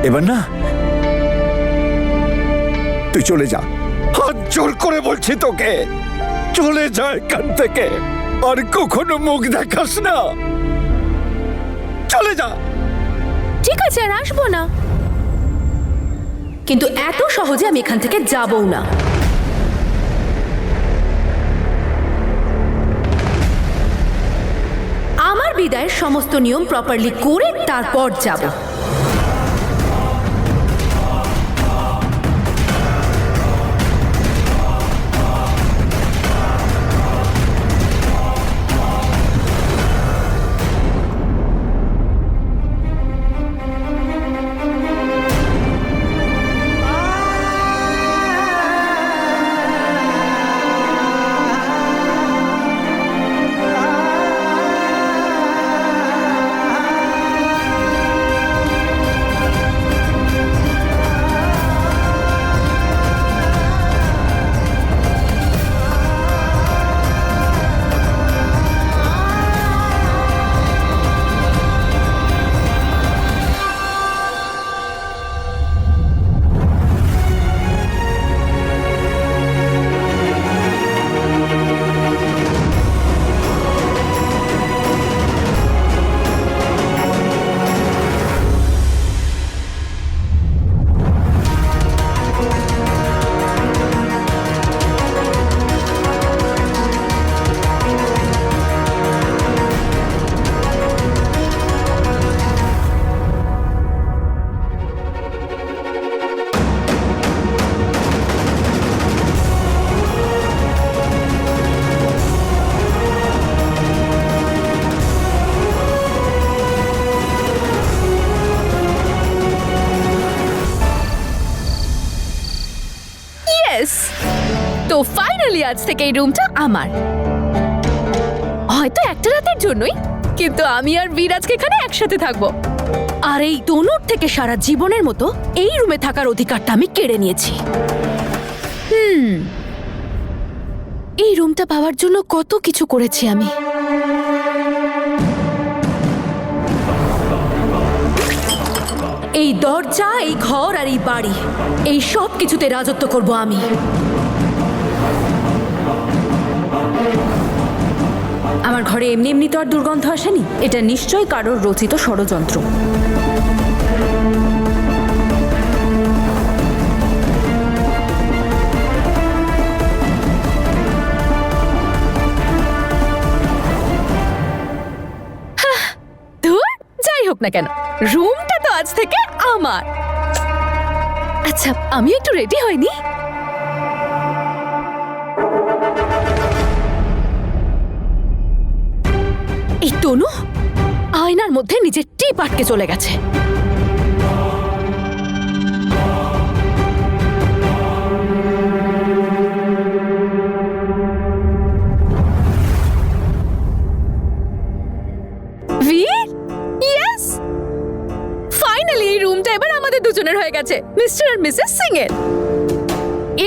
এবার না তুই চলে যা, হাত জোর করে বলছি তোকে, চলে যা এখান থেকে, আর কখনো মুখ দেখাস না, চলে যা। ঠিক আছে, আর আসবো না, কিন্তু এত সহজে আমি এখান থেকে যাবও না। আমার বিদায়ের সমস্ত নিয়ম প্রপারলি করে তারপর যাব। তো ফাইনালি আজ থেকে এই রুমটা আমার, হয়তো একটা রাতের জন্যই, কিন্তু আমি আর বিরাজকে এখানে একসাথে থাকবো। আর এই তনুর থেকে সারা জীবনের মতো এই রুমে থাকার অধিকারটা আমি কেড়ে নিয়েছি। এই রুমটা পাওয়ার জন্য কত কিছু করেছি আমি। এই দরজা, এই ঘর আর এই বাড়ি, এই সব কিছুতে রাজত্ব করব আমি। আমার ঘরে এমনি এমনি তো আর দুর্গন্ধ আসেনি, এটা নিশ্চয়ই কারোর রচিত ষড়যন্ত্র। ধুর, যাই হোক না কেন, রুমটা তো আজ থেকে আমার। আচ্ছা, আমি একটু রেডি হইনি। এই তনু আয়নার মধ্যে নিজের টিপ আটকে চলে গেছে। ফাইনালি এই রুমটা এবার আমাদের দুজনের হয়ে গেছে, মিস্টার আর মিসেস সিং এর।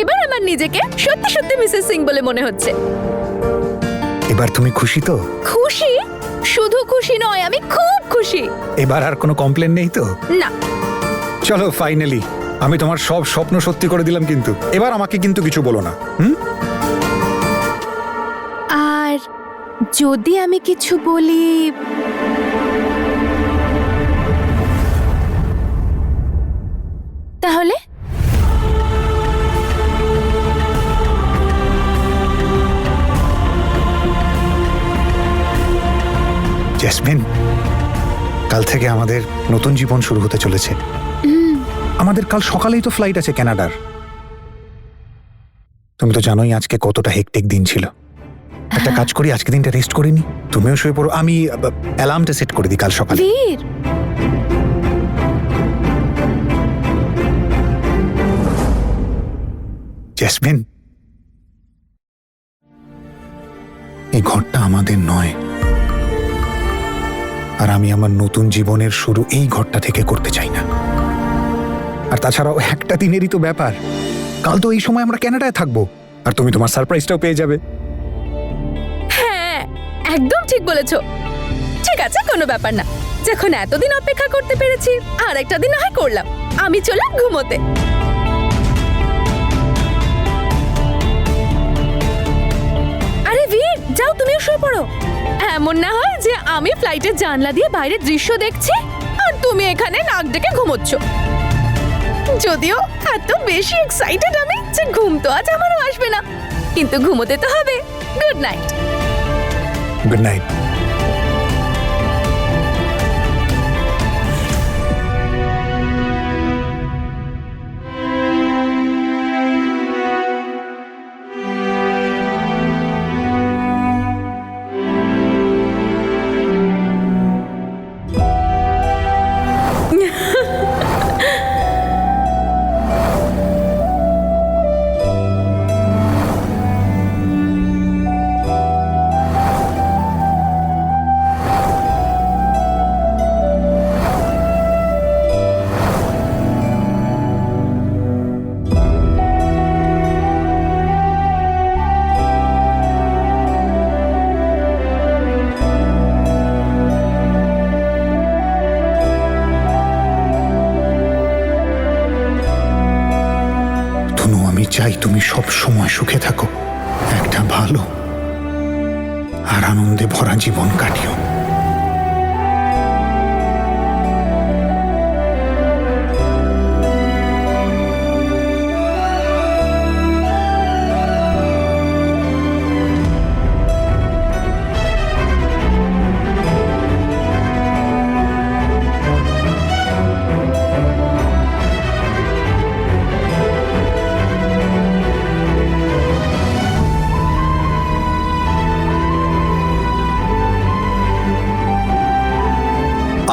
এবার আমার নিজেকে সত্যি সত্যি মিসেস সিং বলে মনে হচ্ছে। এবার তুমি খুশি তো? খুশি? শুধু খুশি নয়, আমি খুব খুশি। এবার আর কোনো কমপ্লেন নেই তো? না। চলো, ফাইনালি আমি তোমার সব স্বপ্ন সত্যি করে দিলাম, কিন্তু এবার আমাকে কিন্তু কিছু বলো না। আর যদি আমি কিছু বলি, তাহলে? জেসমিন, কাল থেকে আমাদের নতুন জীবন শুরু হতে চলেছে। আমাদের কাল সকালেই তো ফ্লাইট আছে কানাডার। তুমি তো জানোই আজকে কতটা হেক্টিক দিন ছিল। একটা কাজ করি, আজকে দিনটা রেস্ট করে নি, তুমিও শুয়ে পড়ো, আমি অ্যালার্মটা সেট করে দিই কাল সকালে। বীর, জেসমিন, এই ঘরটা আমাদের নয়, আর আমি আমার নতুন জীবনের শুরু এই ঘরটা থেকে করতে চাই না। আর তাছাড়াও একটা দিনেরই তো ব্যাপার, কাল তো এই সময় আমরা কানাডায় থাকবো, আর তুমি তোমার সারপ্রাইজটাও পেয়ে যাবে। হ্যাঁ, একদম ঠিক বলেছো। ঠিক আছে, কোনো ব্যাপার না, যখন এতদিন অপেক্ষা করতে পেরেছি, আর একটা দিন না হয় করলাম। আমি চললাম ঘুমোতে। আরে বীর, যাও তুমিও শুয়ে পড়ো। এমন না হয় যে আমি ফ্লাইটের জানলা দিয়ে বাইরের দৃশ্য দেখছি আর তুমি এখানে নাক ডেকে ঘুমোচ্ছ। যদিও এত বেশি এক্সাইটেড আমি যে ঘুম তো আজ আমারও আসবে না, কিন্তু ঘুমোতে তো হবে। Good night. Good night. আমি চাই তুমি সব সময় সুখে থাকো, একটা ভালো আর আনন্দে ভরা জীবন কাটিও।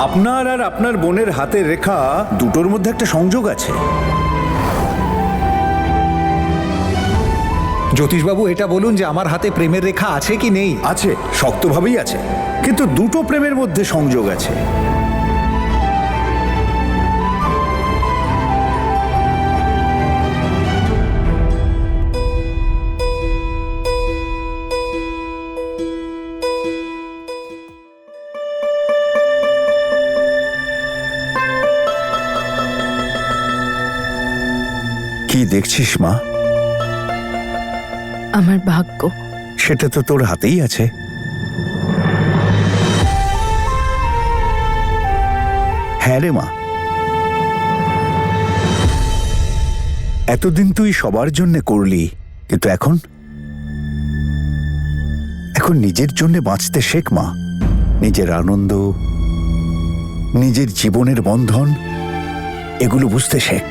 আপনার আর আপনার বোনের হাতের রেখা দুটোর মধ্যে একটা সংযোগ আছে। জ্যোতিষবাবু, এটা বলুন যে আমার হাতে প্রেমের রেখা আছে কি নেই? আছে, শক্তভাবেই আছে, কিন্তু দুটো প্রেমের মধ্যে সংযোগ আছে। কি দেখছিস মা? আমার ভাগ্য। সেটা তো তোর হাতেই আছে। হ্যাঁ রে মা, এতদিন তুই সবার জন্য করলি, কিন্তু এখন নিজের জন্য বাঁচতে শেখ মা। নিজের আনন্দ, নিজের জীবনের বন্ধন, এগুলো বুঝতে শেখ।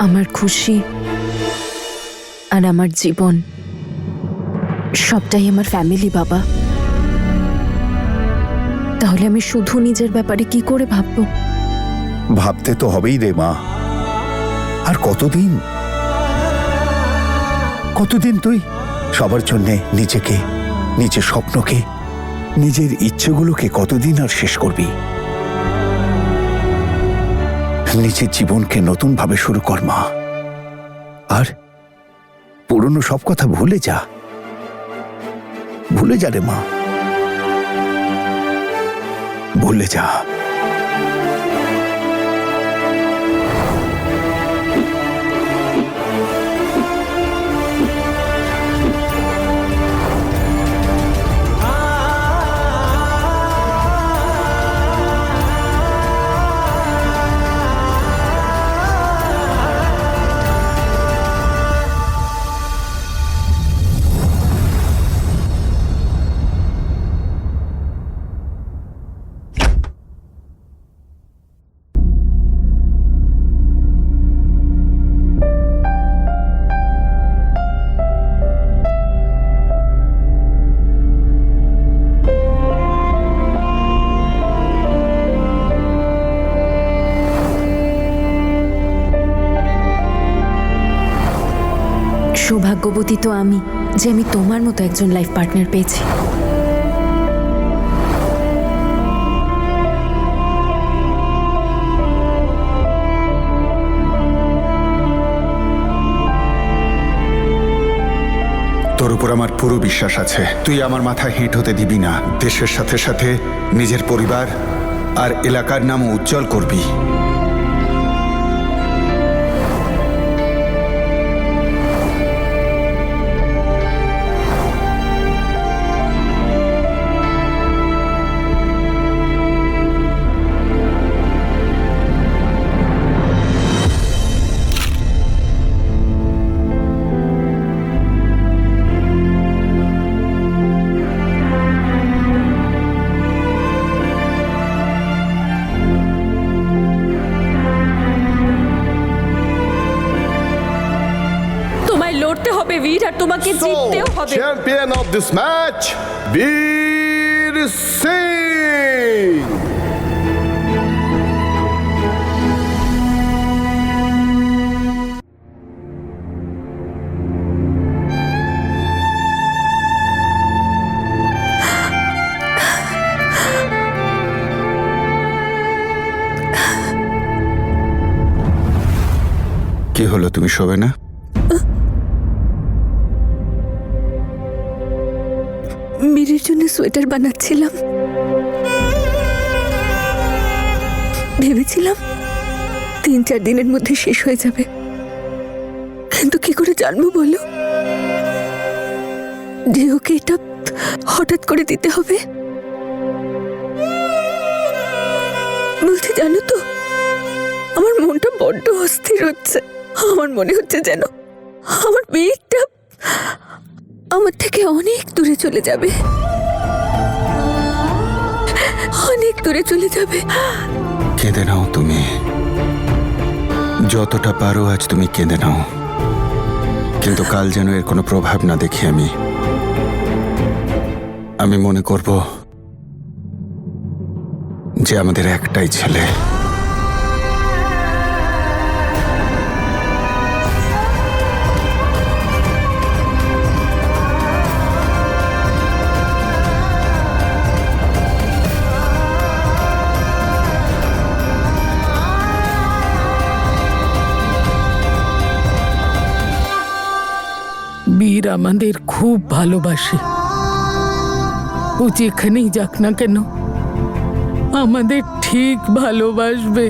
আমার খুশি আর আমার জীবন সবটাই আমার ফ্যামিলি বাবা। তাহলে আমি শুধু নিজের ব্যাপারে কি করে ভাববো? ভাবতে তো হবেই রে মা। আর কতদিন তুই সবার জন্যে নিজেকে, নিজের স্বপ্নকে, নিজের ইচ্ছেগুলোকে কতদিন আর শেষ করবি? নিজের জীবনকে নতুন ভাবে শুরু কর মা। আর পুরনো সব কথা ভুলে যা রে মা, ভুলে যা। সৌভাগ্যবতী তো আমি যে আমি তোমার মতো একজন লাইফ পার্টনার পেয়েছি। উপর আমার পুরো বিশ্বাস আছে। তুই আমার মাথায় হেঁট হতে দিবি না। দেশের সাথে সাথে নিজের পরিবার আর এলাকার নামও উজ্জ্বল করবি। তোমায় লড়তে হবে বীর, আর তোমাকে জিততেও হবে। চ্যাম্পিয়ন অফ দিস ম্যাচ, বীর সিং। কি হলো, তুমি শোবে না? বীরের জন্য সোয়েটার বানাচ্ছিলাম। ভেবেছিলাম 3-4 দিনের মধ্যে শেষ হয়ে যাবে, কিন্তু কি করে জানবো বলো যে ওকে এটা হঠাৎ করে দিতে হবে? বলছি, জানো তো, আমার মনটা বড্ড অস্থির হচ্ছে। আমার মনে হচ্ছে যেন আমার বীরটা আমার থেকে অনেক দূরে চলে যাবে, অনেক দূরে চলে যাবে। কেঁদে নাও তুমি, যতটা পারো আজ তুমি কেঁদে নাও, কিন্তু কাল যেন এর কোনো প্রভাব না দেখি আমি মনে করব যে আমাদের একটাই ছেলে। বীর আমাদের খুব ভালোবাসে। ও যেখানেই যাক না কেন আমাদের ঠিক ভালোবাসবে।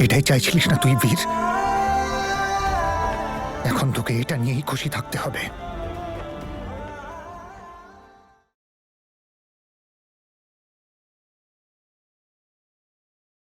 এটাই চাইছিলিস না তুই বীর? এখন তোকে এটা নিয়েই খুশি থাকতে হবে।